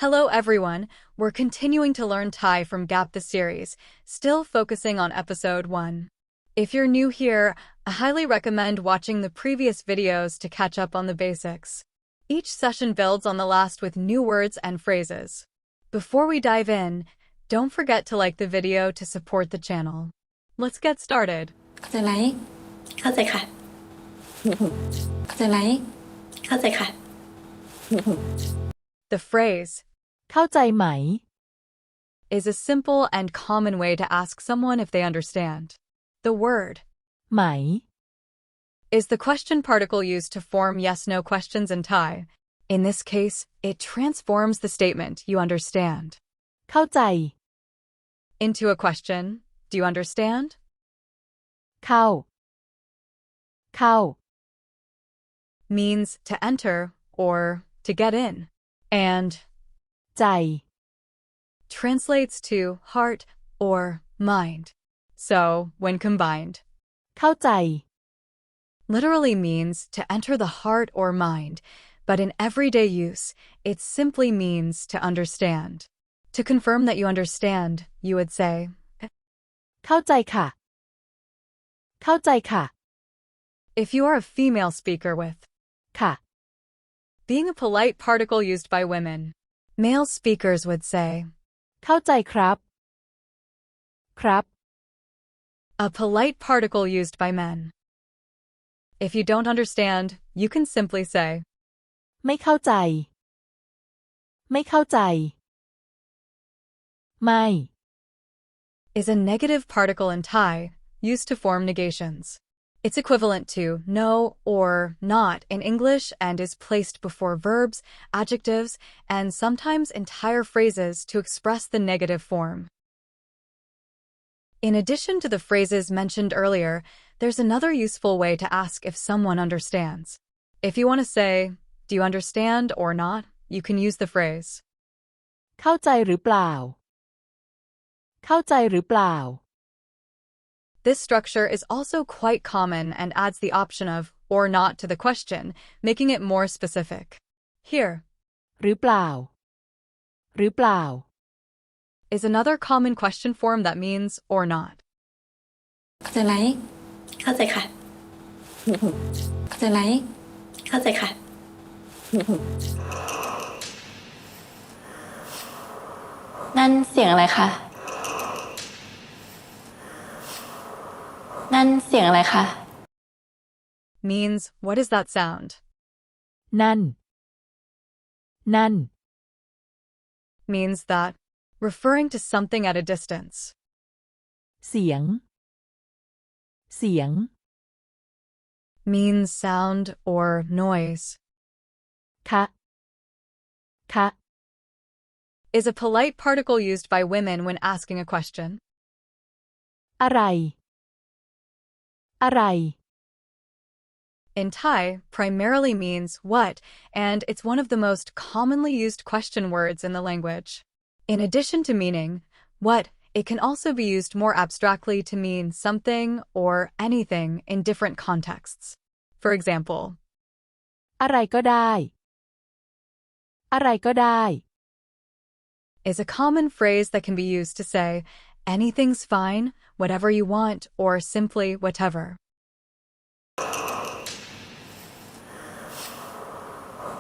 Hello everyone, we're continuing to learn Thai from Gap the series, still focusing on episode 1. If you're new here, I highly recommend watching the previous videos to catch up on the basics. Each session builds on the last with new words and phrases. Before we dive in, don't forget to like the video to support the channel. Let's get started. เข้าใจไหมเข้าใจค่ะเข้าใจไหมเข้าใจค่ะ The phrase เข้าใจไหม is a simple and common way to ask someone if they understand. The word ไหม is the question particle used to form yes-no questions in Thai. In this case, it transforms the statement, you understand, เข้าใจ into a question, do you understand? เข้า เข้า Means to enter or to get in. And ใจ translates to heart or mind. So, when combined, เข้าใจ literally means to enter the heart or mind, but in everyday use, it simply means to understand. To confirm that you understand, you would say, เข้าใจค่ะ เข้าใจค่ะ if you are a female speaker with ค่ะ being a polite particle used by women, male speakers would say, เข้าใจครับ ครับ a polite particle used by men. If you don't understand, you can simply say, ไม่เข้าใจ ไม่เข้าใจ ไม่ is a negative particle in Thai, used to form negations. It's equivalent to no or not in English and is placed before verbs, adjectives, and sometimes entire phrases to express the negative form. In addition to the phrases mentioned earlier, there's another useful way to ask if someone understands. If you want to say, do you understand or not, you can use the phrase, เข้าใจหรือเปล่า เข้าใจหรือเปล่า This structure is also quite common and adds the option of or not to the question, making it more specific. Here หรือเปล่า หรือเปล่า is another common question form that means or not. เข้าใจไหมเข้าใจค่ะเข้าใจไหมเข้าใจค่ะ นั่นเสียงอะไรคะ นั่นเสียงอะไรคะ Means, what is that sound? นั่น นั่น Means that, referring to something at a distance. เสียง เสียง Means sound or noise. คะ คะ Is a polite particle used by women when asking a question. อะไร อะไร In Thai, primarily means what, and it's one of the most commonly used question words in the language. In addition to meaning what, it can also be used more abstractly to mean something or anything in different contexts. For example, อะไรก็ได้ อะไรก็ได้ is a common phrase that can be used to say, anything's fine, whatever you want, or simply whatever.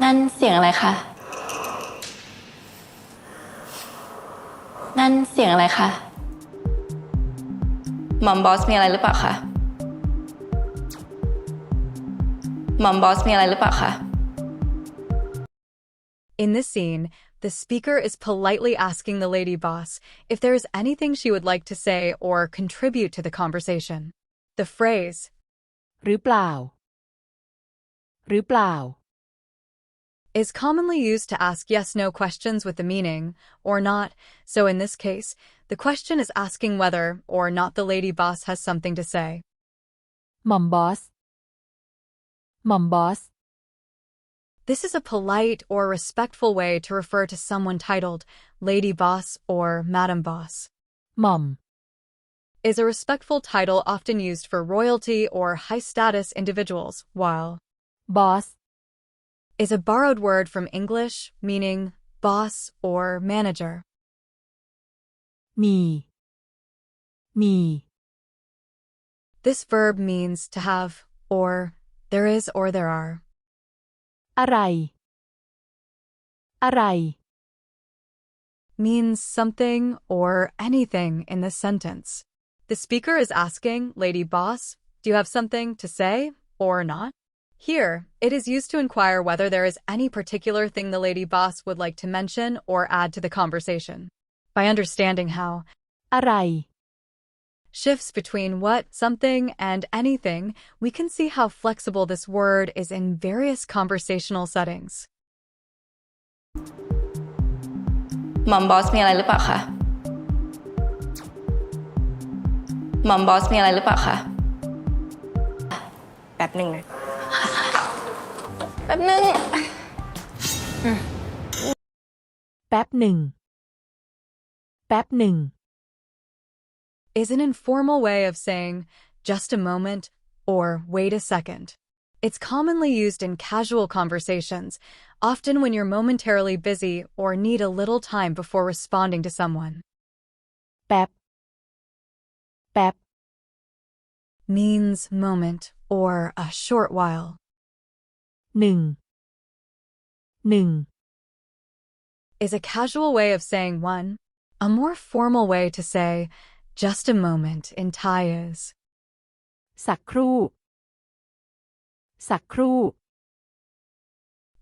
นั่นเสียงอะไรคะ นั่นเสียงอะไรคะหม่อมบอสมีอะไรหรือเปล่าคะหม่อมบอสมีอะไรหรือเปล่าคะ In this scene, the speaker is politely asking the lady boss if there is anything she would like to say or contribute to the conversation. The phrase, หรือเปล่า หรือเปล่า is commonly used to ask yes-no questions with the meaning, or not, so in this case, the question is asking whether or not the lady boss has something to say. หม่อมบอส หม่อมบอส This is a polite or respectful way to refer to someone titled Lady Boss or Madam Boss. หม่อม Is a respectful title often used for royalty or high-status individuals, while บอส is a borrowed word from English meaning boss, or manager. มี This verb means to have, or there is or there are. อะไร Means something or anything in this sentence. The speaker is asking, Lady Boss, do you have something to say or not? Here, it is used to inquire whether there is any particular thing the lady boss would like to mention or add to the conversation. By understanding how อะไร shifts between what, something, and anything, we can see how flexible this word is in various conversational settings. หม่อมบอสมีอะไรหรือเปล่าคะหม่อมบอสมีอะไรหรือเปล่าคะแป๊บหนึ่งนะแป๊บหนึ่ง แป๊บหนึ่ง is an informal way of saying just a moment or wait a second. It's commonly used in casual conversations, often when you're momentarily busy or need a little time before responding to someone. แป๊บ Means moment or a short while. หนึ่ง Is a casual way of saying one. A more formal way to say just a moment in Thai is สักครู่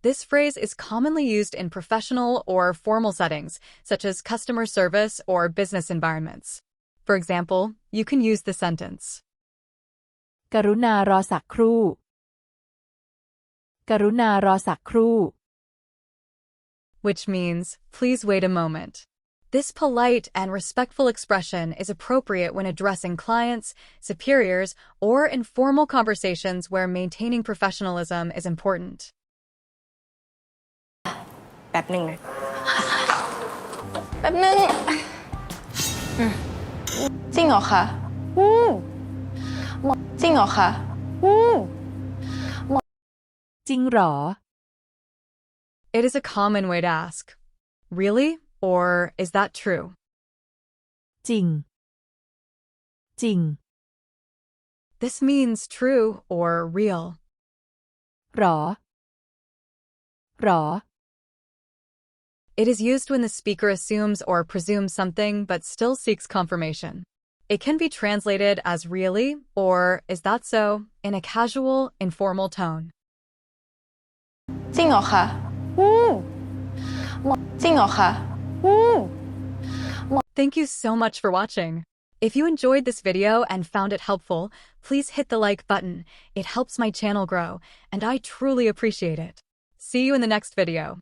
This phrase is commonly used in professional or formal settings, such as customer service or business environments. For example, you can use the sentence, กรุณารอสักครู่ which means, please wait a moment. This polite and respectful expression is appropriate when addressing clients, superiors, or in formal conversations where maintaining professionalism is important. แป๊บหนึ่งนะแป๊บหนึ่งจริงเหรอคะจริงเหรอคะ จริงหรอ It is a common way to ask, really? Or is that true? จริง This means true or real. หรอ It is used when the speaker assumes or presumes something but still seeks confirmation. It can be translated as really or is that so in a casual, informal tone. จริงเหรอคะจริงเหรอคะ Thank you so much for watching. If you enjoyed this video and found it helpful, please hit the like button. It helps my channel grow, and I truly appreciate it. See you in the next video.